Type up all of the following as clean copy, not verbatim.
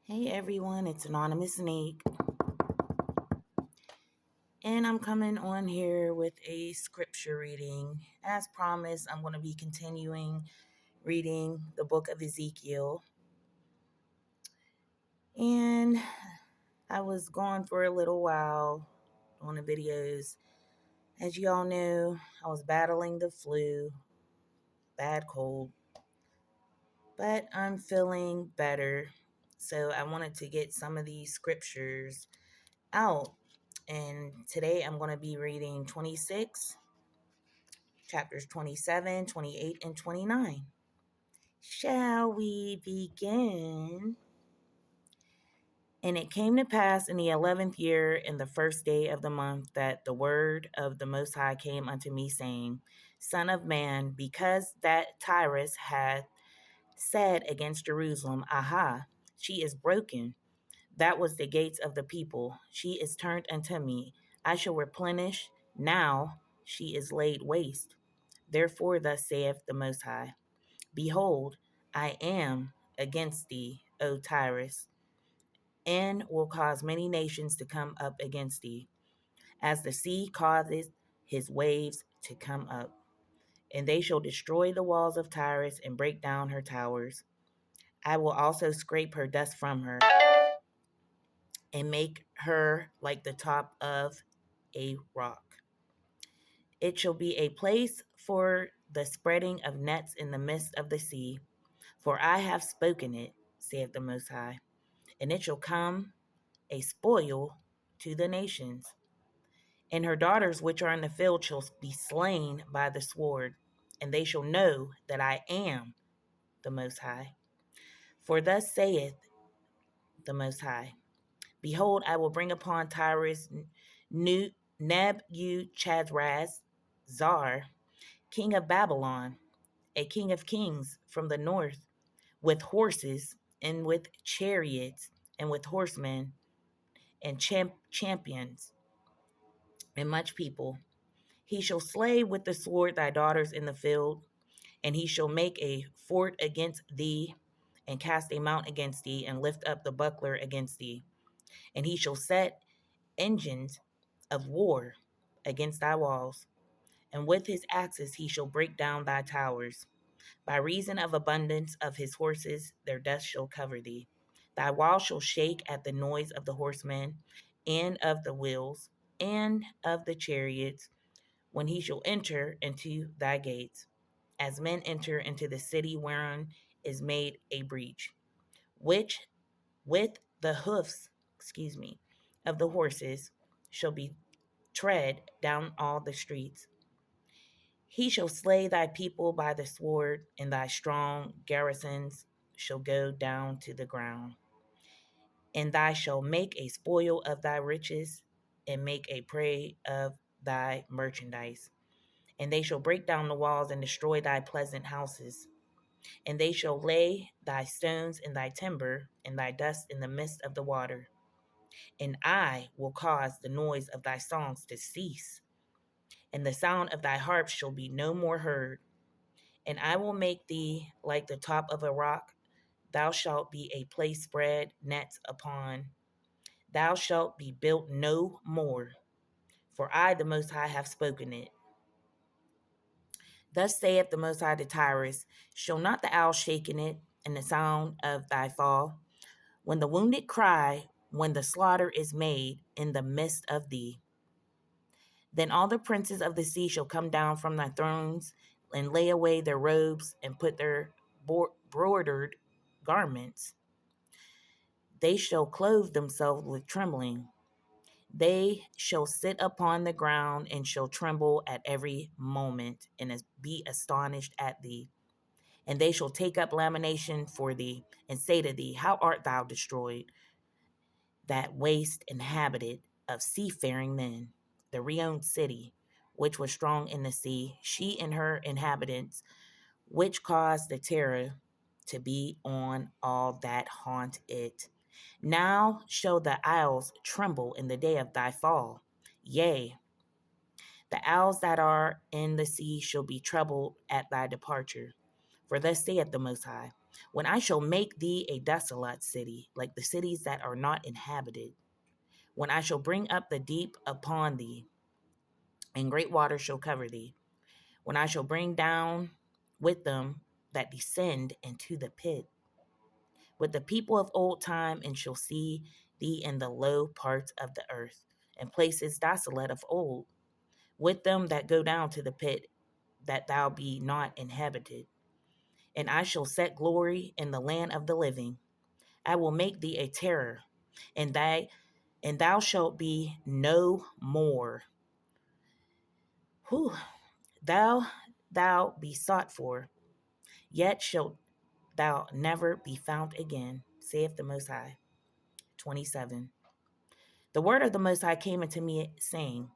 Hey everyone, it's Anonymous Snake, and I'm coming on here with a scripture reading. As promised, I'm going to be continuing reading the book of Ezekiel. And I was gone for a little while on the videos. As you all know, I was battling the flu, bad cold, but I'm feeling better. So I wanted to get some of these scriptures out. And today I'm going to be reading 26, chapters 27, 28, and 29. Shall we begin? And it came to pass in the 11th year, in the first day of the month, that the word of the Most High came unto me, saying, Son of man, because that Tyrus hath said against Jerusalem, Aha, she is broken. That was the gates of the people. She is turned unto me. I shall replenish. Now she is laid waste. Therefore thus saith the Most High, Behold, I am against thee, O Tyrus, and will cause many nations to come up against thee, as the sea causes his waves to come up. And they shall destroy the walls of Tyrus and break down her towers. I will also scrape her dust from her and make her like the top of a rock. It shall be a place for the spreading of nets in the midst of the sea. For I have spoken it, saith the Most High, and it shall come a spoil to the nations. And her daughters which are in the field shall be slain by the sword, and they shall know that I am the Most High. For thus saith the Most High, Behold, I will bring upon Tyrus Nebuchadnezzar, king of Babylon, a king of kings from the north, with horses and with chariots and with horsemen and champions and much people. He shall slay with the sword thy daughters in the field, and he shall make a fort against thee, and cast a mount against thee, and lift up the buckler against thee. And he shall set engines of war against thy walls, and with his axes he shall break down thy towers. By reason of abundance of his horses, their dust shall cover thee. Thy wall shall shake at the noise of the horsemen, and of the wheels, and of the chariots, when he shall enter into thy gates, as men enter into the city wherein is made a breach, which with the hoofs, of the horses shall be tread down all the streets. He shall slay thy people by the sword, and thy strong garrisons shall go down to the ground. And thou shalt make a spoil of thy riches, and make a prey of thy merchandise. And they shall break down the walls and destroy thy pleasant houses. And they shall lay thy stones and thy timber and thy dust in the midst of the water. And I will cause the noise of thy songs to cease, and the sound of thy harp shall be no more heard. And I will make thee like the top of a rock. Thou shalt be a place spread nets upon. Thou shalt be built no more, for I, the Most High, have spoken it. Thus saith the Most High to Tyrus, Shall not the owl shake in it, and the sound of thy fall? When the wounded cry, when the slaughter is made in the midst of thee. Then all the princes of the sea shall come down from their thrones, and lay away their robes, and put their broidered garments. They shall clothe themselves with trembling. They shall sit upon the ground, and shall tremble at every moment, and be astonished at thee. And they shall take up lamentation for thee, and say to thee, How art thou destroyed, that waste inhabited of seafaring men, the renowned city, which was strong in the sea, she and her inhabitants, which caused the terror to be on all that haunt it. Now shall the isles tremble in the day of thy fall. Yea, the isles that are in the sea shall be troubled at thy departure. For thus saith the Most High, when I shall make thee a desolate city, like the cities that are not inhabited, when I shall bring up the deep upon thee, and great waters shall cover thee, when I shall bring down with them that descend into the pit, with the people of old time, and shall see thee in the low parts of the earth, and places desolate of old, with them that go down to the pit, that thou be not inhabited. And I shall set glory in the land of the living. I will make thee a terror, and thou shalt be no more. Whew. Thou be sought for, yet shalt thou never be found again, saith the Most High. 27. The word of the Most High came unto me, saying,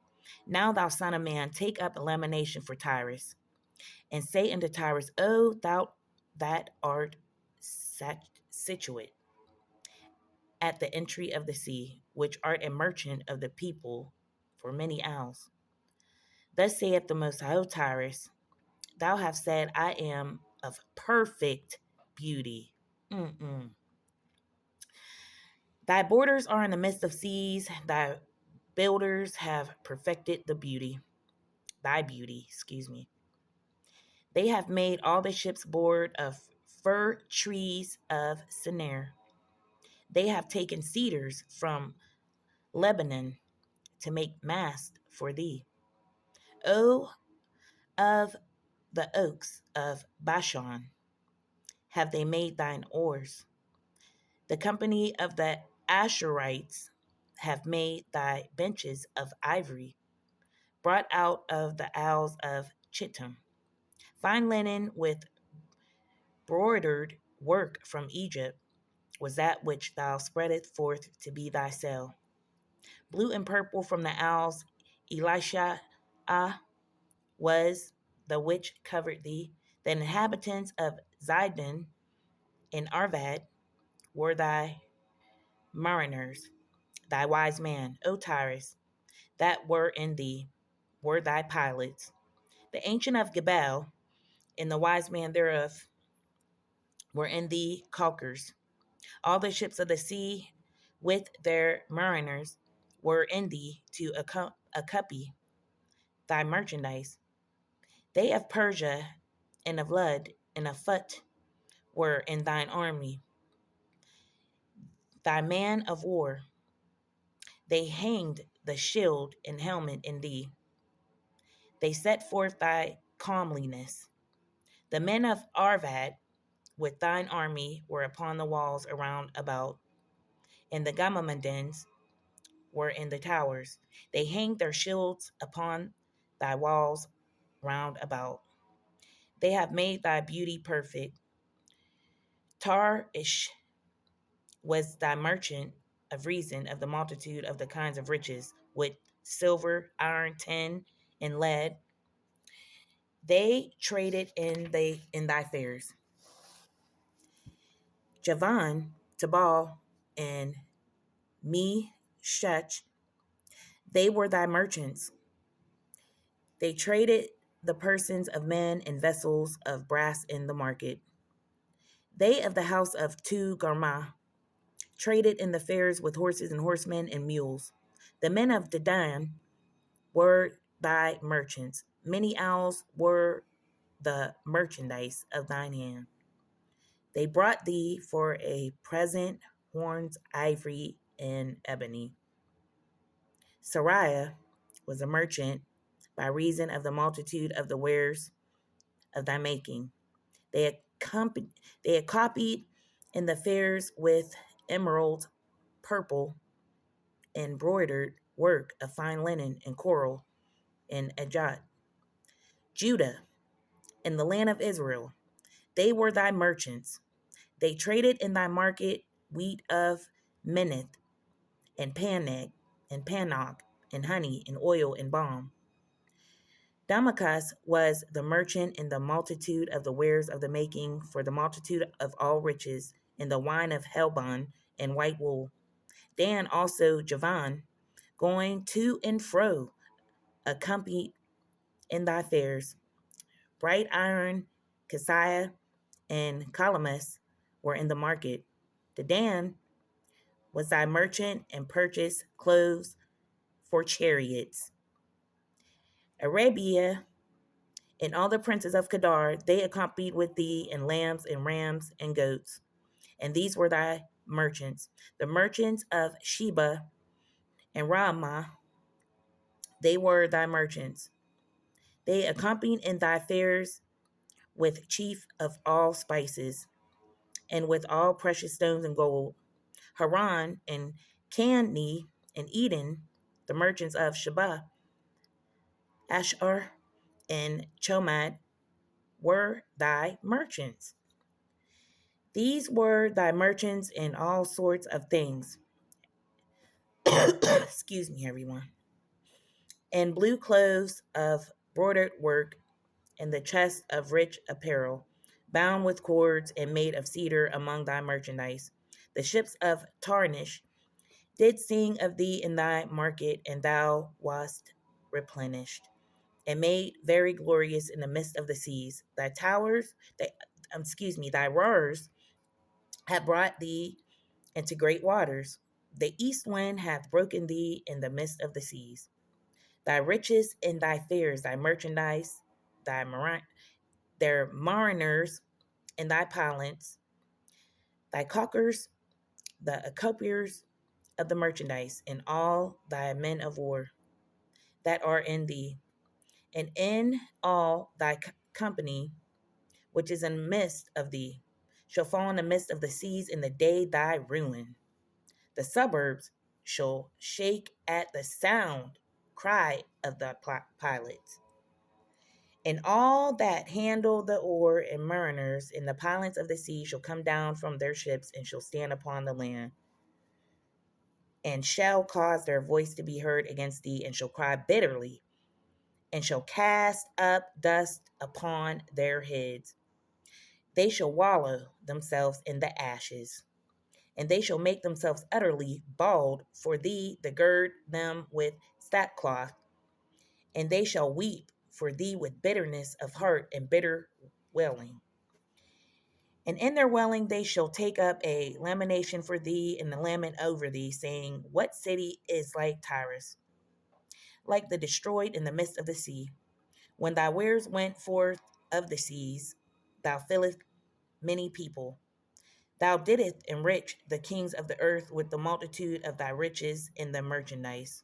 Now thou son of man, take up a lamentation for Tyrus, and say unto Tyrus, O thou that art situate at the entry of the sea, which art a merchant of the people for many isles. Thus saith the Most High, O Tyrus, thou hast said, I am of perfect beauty. Thy borders are in the midst of seas. Thy builders have perfected thy beauty, They have made all the ships board of fir trees of Senir. They have taken cedars from Lebanon to make mast for thee. O of the oaks of Bashan have they made thine oars. The company of the Asherites have made thy benches of ivory, brought out of the isles of Chittim. Fine linen with broidered work from Egypt was that which thou spreadest forth to be thy sale. Blue and purple from the isles Elisha was the which covered thee. The inhabitants of Zidon and Arvad were thy mariners, thy wise man, O Tyrus, that were in thee were thy pilots. The ancient of Gebal and the wise man thereof were in thee caulkers. All the ships of the sea with their mariners were in thee to accompany thy merchandise. They of Persia and of Lud and of Phut were in thine army, thy man of war. They hanged the shield and helmet in thee. They set forth thy comeliness. The men of Arvad with thine army were upon the walls around about, and the Gamamedans were in the towers. They hanged their shields upon thy walls round about. They have made thy beauty perfect. Tarish was thy merchant of reason of the multitude of the kinds of riches, with silver, iron, tin, and lead. They traded in thy fairs. Javan, Tabal, and Meshach, they were thy merchants. They traded the persons of men and vessels of brass in the market. They of the house of Tu Garmah traded in the fairs with horses and horsemen and mules. The men of Dedan were thy merchants. Many owls were the merchandise of thine hand. They brought thee for a present horns, ivory, and ebony. Sariah was a merchant by reason of the multitude of the wares of thy making. They had copied in the fairs with emerald, purple, embroidered work of fine linen and coral and ajat. Judah and the land of Israel, they were thy merchants. They traded in thy market wheat of Minnith and Paneg and Panog and honey and oil and balm. Damascus was the merchant in the multitude of the wares of the making for the multitude of all riches in the wine of Helbon and white wool. Dan also Javan, going to and fro, accompanied in thy fairs. Bright iron, Keziah, and Calamus were in the market. Dedan was thy merchant and purchased clothes for chariots. Arabia and all the princes of Kedar, they accompanied with thee in lambs and rams and goats. And these were thy merchants. The merchants of Sheba and Ramah, they were thy merchants. They accompanied in thy fairs with chief of all spices, and with all precious stones and gold. Haran and Cani and Eden, the merchants of Sheba, Ashur and Chomad, were thy merchants. These were thy merchants in all sorts of things. Excuse me, everyone. And blue clothes of broidered work, and the chest of rich apparel, bound with cords and made of cedar among thy merchandise. The ships of Tarshish did sing of thee in thy market, and thou wast replenished, and made very glorious in the midst of the seas. Thy towers, thy roars have brought thee into great waters. The east wind hath broken thee in the midst of the seas. Thy riches and thy fairs, thy merchandise, their mariners and thy palants, thy caulkers, the copiers of the merchandise, and all thy men of war that are in thee, and in all thy company which is in the midst of thee, shall fall in the midst of the seas in the day thy ruin. The suburbs shall shake at the sound cry of the pilots. And all that handle the oar and mariners in the pilots of the sea shall come down from their ships and shall stand upon the land, and shall cause their voice to be heard against thee, and shall cry bitterly, and shall cast up dust upon their heads. They shall wallow themselves in the ashes, and they shall make themselves utterly bald for thee to gird them with sackcloth, and they shall weep for thee with bitterness of heart and bitter wailing. And in their wailing they shall take up a lamentation for thee and a lament over thee, saying, What city is like Tyrus, like the destroyed in the midst of the sea? When thy wares went forth of the seas, thou fillest many people. Thou didst enrich the kings of the earth with the multitude of thy riches in the merchandise.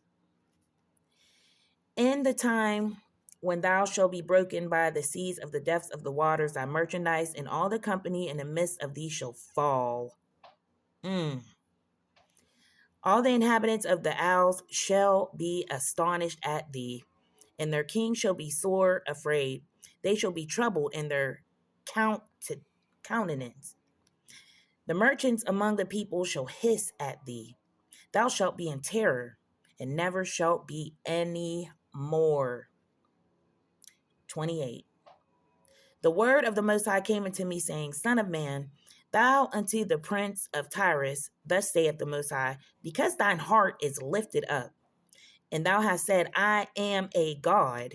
In the time when thou shalt be broken by the seas of the depths of the waters, thy merchandise and all the company in the midst of thee shall fall. All the inhabitants of the isles shall be astonished at thee, and their king shall be sore afraid. They shall be troubled in their countenance. The merchants among the people shall hiss at thee. Thou shalt be in terror, and never shalt be any more. 28. The word of the Most High came unto me, saying, Son of man, thou unto the prince of Tyrus, thus saith the Most High, because thine heart is lifted up, and thou hast said, I am a God.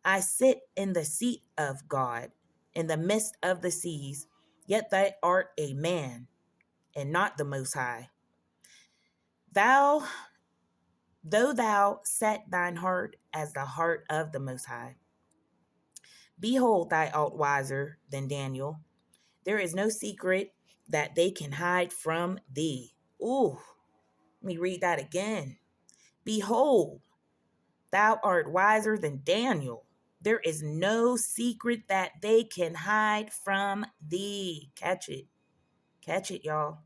I sit in the seat of God, in the midst of the seas, yet thou art a man, and not the Most High. Though thou set thine heart as the heart of the Most High. Behold, thou art wiser than Daniel. There is no secret that they can hide from thee. Ooh, let me read that again. Behold, thou art wiser than Daniel. There is no secret that they can hide from thee. Catch it. Catch it, y'all.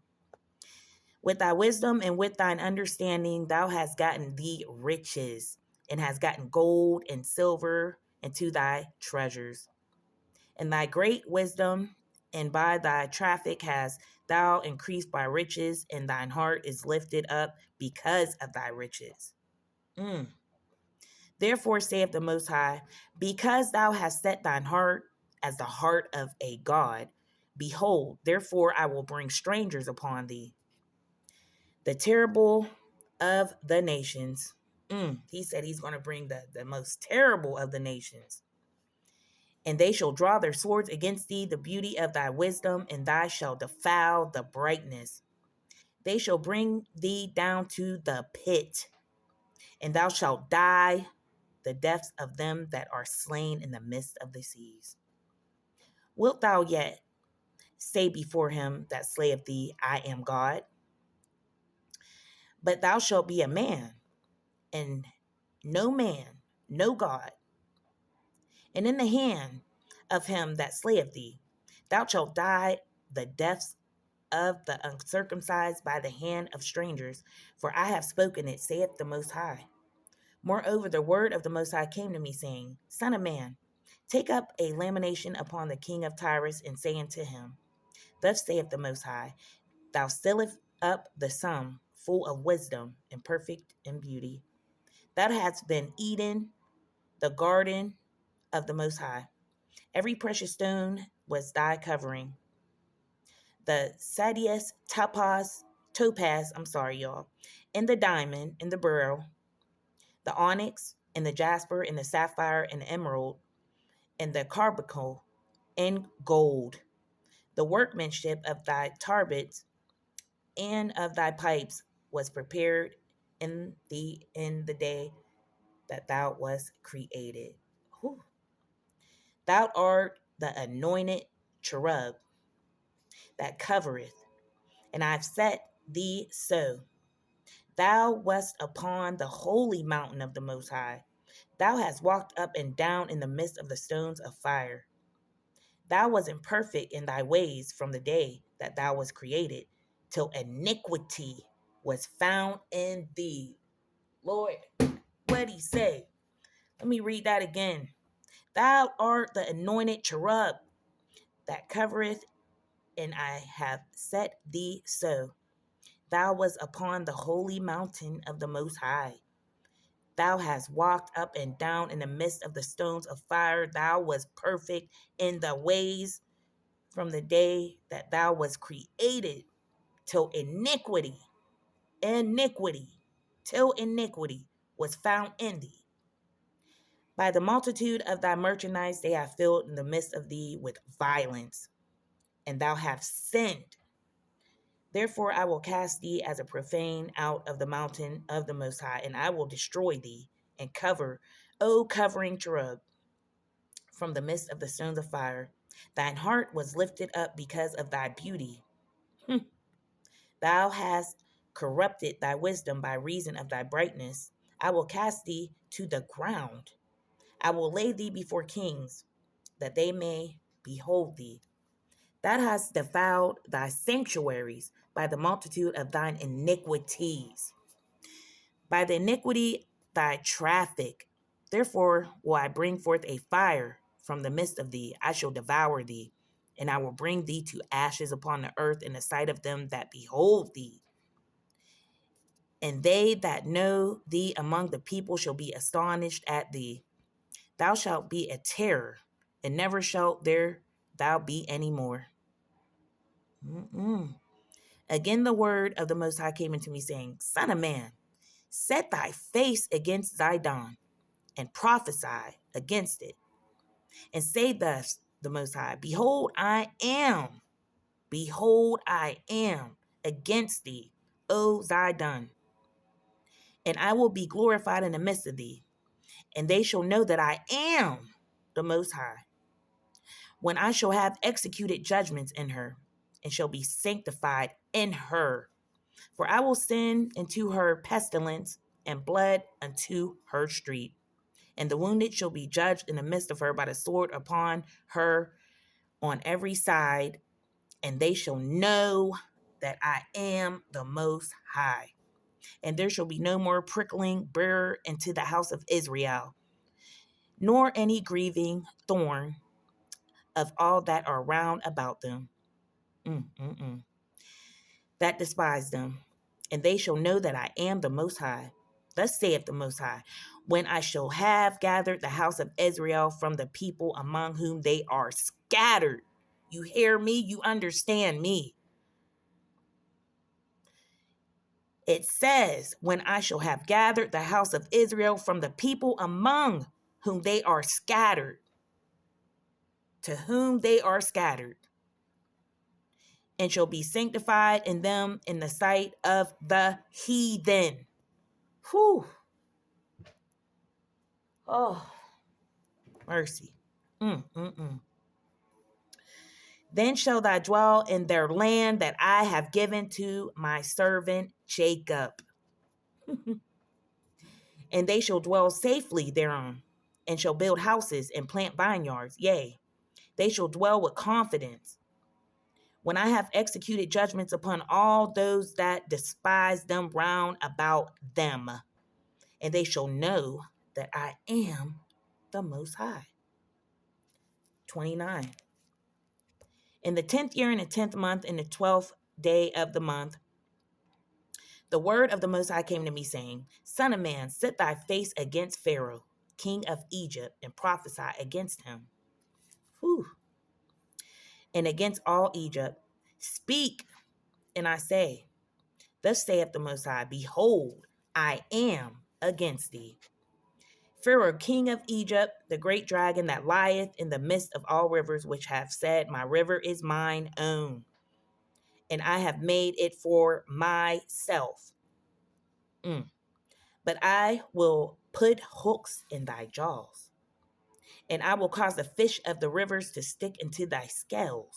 With thy wisdom and with thine understanding, thou hast gotten thee riches, and hast gotten gold and silver into thy treasures. And thy great wisdom, and by thy traffic hast thou increased by riches, and thine heart is lifted up because of thy riches. Therefore saith the Most High, because thou hast set thine heart as the heart of a God, behold, therefore I will bring strangers upon thee, the terrible of the nations. He said he's going to bring the most terrible of the nations. And they shall draw their swords against thee, the beauty of thy wisdom, and thou shalt defile the brightness. They shall bring thee down to the pit, and thou shalt die the deaths of them that are slain in the midst of the seas. Wilt thou yet say before him that slayeth thee, I am God? But thou shalt be a man, and no man, no God. And in the hand of him that slayeth thee, thou shalt die the deaths of the uncircumcised by the hand of strangers, for I have spoken it, saith the Most High. Moreover, the word of the Most High came to me, saying, Son of man, take up a lamentation upon the king of Tyrus, and say unto him, Thus saith the Most High, Thou stillest up the sum, full of wisdom and perfect in beauty. Thou hast been Eden, the garden of the Most High. Every precious stone was thy covering. The sardius, topaz, and the diamond, and the beryl, the onyx, and the jasper, and the sapphire, and the emerald, and the carbuncle, and gold. The workmanship of thy tarbets and of thy pipes was prepared in the day that thou wast created. Whew. Thou art the anointed cherub that covereth, and I've set thee so. Thou wast upon the holy mountain of the Most High. Thou hast walked up and down in the midst of the stones of fire. Thou wasn't perfect in thy ways from the day that thou was created, till iniquity was found in thee. Lord, what'd he say? Let me read that again. Thou art the anointed cherub that covereth, and I have set thee so. Thou was upon the holy mountain of the Most High. Thou hast walked up and down in the midst of the stones of fire. Thou was perfect in the ways from the day that thou was created, till iniquity was found in thee. By the multitude of thy merchandise they have filled in the midst of thee with violence, and thou hast sinned. Therefore I will cast thee as a profane out of the mountain of the Most High, and I will destroy thee, and cover, O covering cherub, from the midst of the stones of fire. Thine heart was lifted up because of thy beauty. Thou hast corrupted thy wisdom by reason of thy brightness. I will cast thee to the ground. I will lay thee before kings, that they may behold thee. Thou hast defiled thy sanctuaries by the multitude of thine iniquities. By the iniquity thy traffic. Therefore will I bring forth a fire from the midst of thee. I shall devour thee, and I will bring thee to ashes upon the earth in the sight of them that behold thee. And they that know thee among the people shall be astonished at thee. Thou shalt be a terror, and never shalt there thou be any more. Again the word of the Most High came unto me, saying, Son of man, set thy face against Zidon, and prophesy against it, and say thus the Most High, Behold, I am against thee, O Zidon, and I will be glorified in the midst of thee, and they shall know that I am the Most High, when I shall have executed judgments in her, and shall be sanctified in her. For I will send into her pestilence and blood unto her street. And the wounded shall be judged in the midst of her by the sword upon her on every side. And they shall know that I am the Most High. And there shall be no more prickling burr into the house of Israel, nor any grieving thorn of all that are round about them, that despise them. And they shall know that I am the Most High. Thus saith the Most High, when I shall have gathered the house of Israel from the people among whom they are scattered. You hear me? You understand me? It says, when I shall have gathered the house of Israel from the people among whom they are scattered. to whom they are scattered, and shall be sanctified in them in the sight of the heathen. Whew. Oh, mercy. Then shall thou dwell in their land that I have given to my servant Jacob. And they shall dwell safely thereon, and shall build houses and plant vineyards. Yea, they shall dwell with confidence. When I have executed judgments upon all those that despise them round about them, and they shall know that I am the Most High. 29. In the 10th year, in the 10th month, in the 12th day of the month, the word of the Most High came to me, saying, Son of man, set thy face against Pharaoh, king of Egypt, and prophesy against him. Whew. And against all Egypt. Speak, and I say, Thus saith the Most High, Behold, I am against thee. Pharaoh, king of Egypt, the great dragon that lieth in the midst of all rivers, which have said, My river is mine own, and I have made it for myself. But I will put hooks in thy jaws, and I will cause the fish of the rivers to stick into thy scales.